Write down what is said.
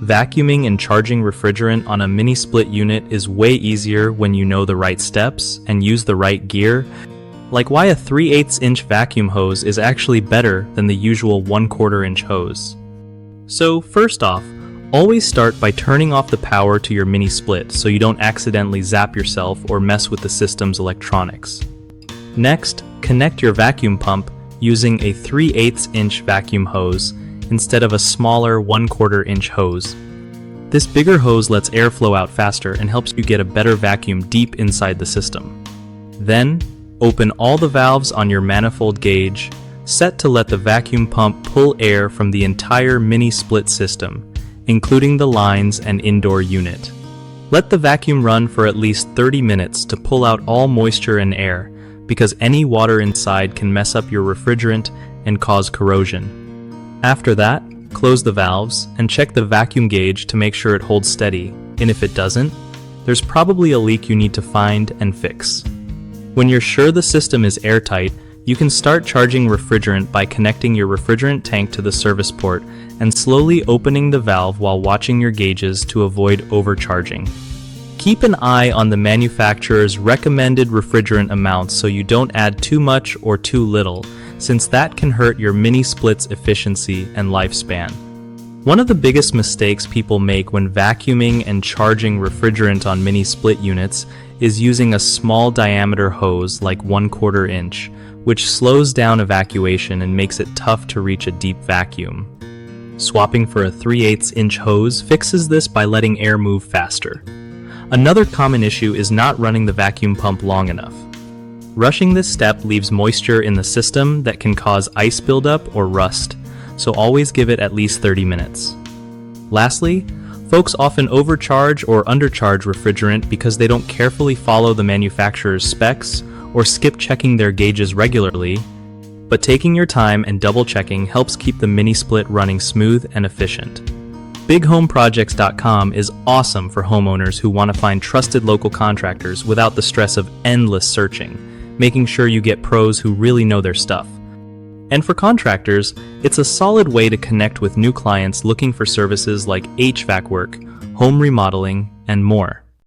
Vacuuming and charging refrigerant on a mini split unit is way easier when you know the right steps and use the right gear, like why a 3/8 inch vacuum hose is actually better than the usual 1/4 inch hose. So first off, always start by turning off the power to your mini split so you don't accidentally zap yourself or mess with the system's electronics. Next, connect your vacuum pump using a 3/8 inch vacuum hose instead of a smaller 1/4 inch hose. This bigger hose lets air flow out faster and helps you get a better vacuum deep inside the system. Then, open all the valves on your manifold gauge, set to let the vacuum pump pull air from the entire mini split system, including the lines and indoor unit. Let the vacuum run for at least 30 minutes to pull out all moisture and air, because any water inside can mess up your refrigerant and cause corrosion. After that, close the valves and check the vacuum gauge to make sure it holds steady, and if it doesn't, there's probably a leak you need to find and fix. When you're sure the system is airtight, you can start charging refrigerant by connecting your refrigerant tank to the service port and slowly opening the valve while watching your gauges to avoid overcharging. Keep an eye on the manufacturer's recommended refrigerant amounts so you don't add too much or too little, since that can hurt your mini split's efficiency and lifespan. One of the biggest mistakes people make when vacuuming and charging refrigerant on mini split units is using a small diameter hose like 1/4 inch, which slows down evacuation and makes it tough to reach a deep vacuum. Swapping for a 3/8 inch hose fixes this by letting air move faster. Another common issue is not running the vacuum pump long enough. Rushing this step leaves moisture in the system that can cause ice buildup or rust, so always give it at least 30 minutes. Lastly, folks often overcharge or undercharge refrigerant because they don't carefully follow the manufacturer's specs or skip checking their gauges regularly, but taking your time and double-checking helps keep the mini split running smooth and efficient. BigHomeProjects.com is awesome for homeowners who want to find trusted local contractors without the stress of endless searching, making sure you get pros who really know their stuff. And for contractors, it's a solid way to connect with new clients looking for services like HVAC work, home remodeling, and more.